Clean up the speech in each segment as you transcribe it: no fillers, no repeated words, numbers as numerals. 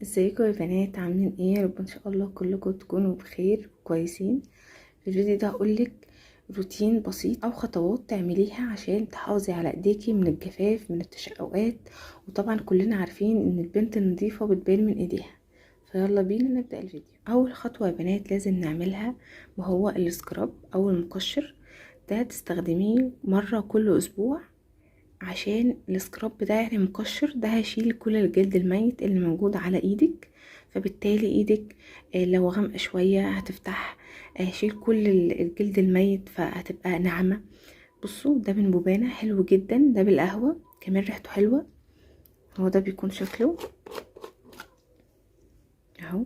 ازيكم يا بنات؟ عاملين ايه؟ يا رب ان شاء الله كلكم تكونوا بخير وكويسين. في الفيديو ده هقولك روتين بسيط او خطوات تعمليها عشان تحافظي على ايديكي من الجفاف من التشققات. وطبعا كلنا عارفين ان البنت النظيفة بتبان من ايديها. فيلا بينا نبدأ الفيديو. اول خطوة يا بنات لازم نعملها وهو السكراب او المقشر. ده تستخدميه مرة كل اسبوع، عشان السكراب ده يعني مقشر، ده هيشيل كل الجلد الميت اللي موجود على ايدك. فبالتالي ايدك لو غامقه شويه هتفتح، هيشيل كل الجلد الميت فهتبقى ناعمه. بصوا ده من بوبانا حلو جدا، ده بالقهوه كمان ريحته حلوه. هو ده بيكون شكله اهو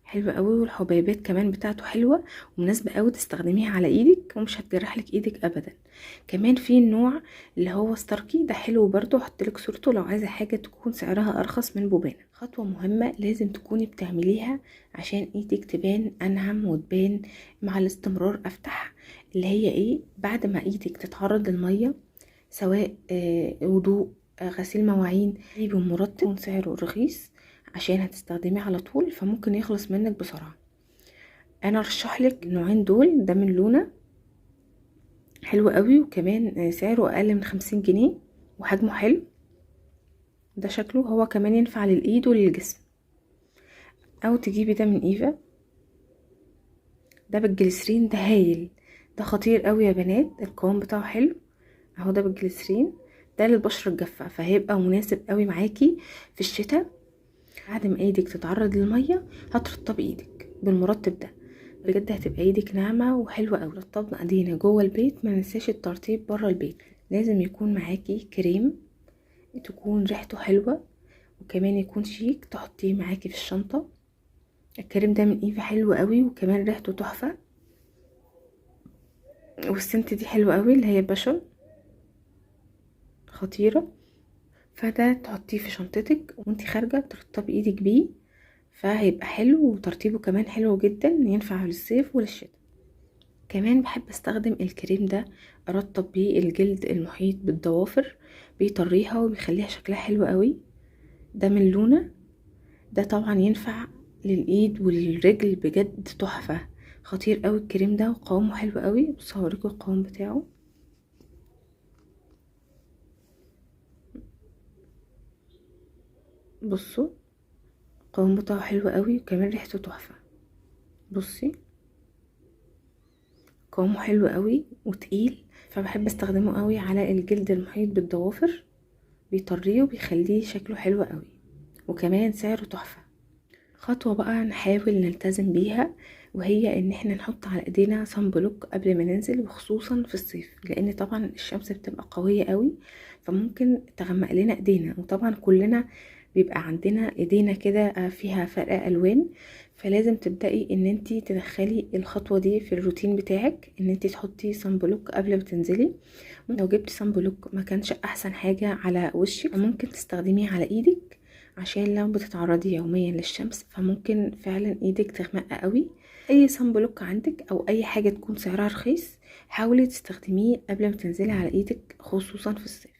حلو قوي، والحبيبات كمان بتاعته حلوه ومناسبه قوي تستخدميها على ايدك ومش هتجرح لك ايدك ابدا. كمان في النوع اللي هو ستاركي ده حلو برضو، هحطلك صورته لو عايزه حاجه تكون سعرها ارخص من بوبانا. خطوه مهمه لازم تكوني بتعمليها عشان ايدك تبان انعم وتبان مع الاستمرار افتح، اللي هي ايه؟ بعد ما ايدك تتعرض للميه، سواء وضوء، غسيل مواعين، جيبي مرطب يكون سعره رخيص عشان هتستخدميه على طول فممكن يخلص منك بسرعه. انا ارشح لك النوعين دول، ده من لونا حلو قوي وكمان سعره اقل من 50 جنيه وحجمه حلو. ده شكله هو كمان ينفع للايد وللجسم. او تجيبي ده من ايفا، ده بالجليسرين، ده هايل، ده خطير قوي يا بنات، القوام بتاعه حلو اهو. ده بالجليسرين، ده للبشرة الجافة فهيبقى مناسب قوي معاكي في الشتاء. بعد ما ايدك تتعرض للمية هترطبي ايدك بالمرطب ده، بجد هتبقى ايدك ناعمة وحلوة قوي. رطبنا ايدينا جوه البيت، ما ننساش الترطيب بره البيت. لازم يكون معاكي كريم تكون ريحته حلوة وكمان يكون شيك تحطيه معاكي في الشنطة. الكريم ده من ايفا حلو قوي وكمان ريحته تحفة، والسنت دي حلوة قوي اللي هي باشون، خطيرة. فده تحطيه في شنطتك وانتي خارجة ترطبي ايدك بيه، فهيبقى حلو وترطيبه كمان حلو جدا، ينفع للصيف وللشتاء. كمان بحب استخدم الكريم ده ارطب بيه الجلد المحيط بالضوافر، بيطريها وبيخليها شكلها حلو قوي. ده من لونا، ده طبعا ينفع للايد وللرجل، بجد تحفة، خطير قوي الكريم ده وقوامه حلو قوي. بص هوريكم القوام بتاعه، بصوا القوام بتاعه حلو قوي وكمان ريحته تحفة. بصي قوامه حلو قوي وتقيل، فبحب استخدمه قوي على الجلد المحيط بالضوافر، بيطريه وبيخليه شكله حلو قوي وكمان سعره تحفة. خطوة بقى نحاول نلتزم بيها، وهي ان احنا نحط على ايدينا صن بلوك قبل ما ننزل، وخصوصا في الصيف لان طبعا الشمس بتبقى قوية قوي فممكن تغمق لنا ايدينا. وطبعا كلنا بيبقى عندنا ايدينا كده فيها فرق الوان، فلازم تبدأي ان انتي تدخلي الخطوة دي في الروتين بتاعك، ان انتي تحطي صن بلوك قبل ما تنزلي. لو جبتي صن بلوك ما كانش احسن حاجة على وشك، ممكن تستخدميه على ايدك عشان لو بتتعرضي يوميا للشمس فممكن فعلا ايدك تغمق قوي. اي صن بلوك عندك او اي حاجة تكون سعرها رخيص حاولي تستخدميه قبل ما تنزلي على ايدك خصوصا في الصيف.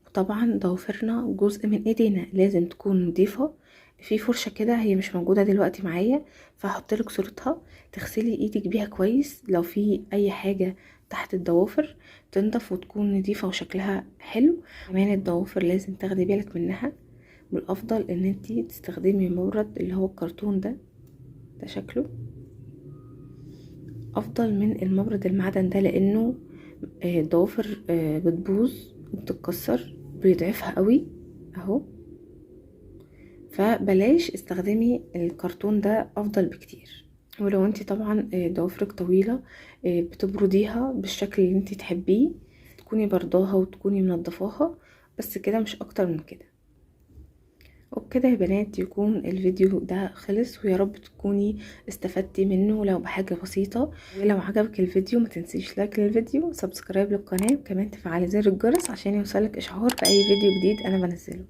وطبعا ضوافرنا جزء من ايدينا لازم تكون نظيفة. في فرشة كده هي مش موجودة دلوقتي معايا فهحطلك صورتها، تغسلي ايدك بيها كويس لو في اي حاجة تحت الضوافر تنضف وتكون نظيفة وشكلها حلو. كمان الضوافر لازم تاخدي بالك منها، والافضل ان انتي تستخدمي مورد اللي هو الكرتون ده، ده شكله افضل من المورد المعدن ده لانه الضوافر بتبوظ وبتتكسر، بيضعفها قوي اهو. فبلاش استخدمي الكرتون ده افضل بكتير. ولو انتي طبعا ضوافرك طويلة بتبرديها بالشكل اللي انتي تحبيه، تكوني برضاها وتكوني منضفاها، بس كده مش اكتر من كده. وبكده يا بنات يكون الفيديو ده خلص، ويا رب تكوني استفدتي منه لو بحاجة بسيطة. ولو عجبك الفيديو ما تنسيش لايك للفيديو وسبسكرايب للقناة وكمان تفعلي زر الجرس عشان يوصلك اشعار بأي فيديو جديد انا بنزله.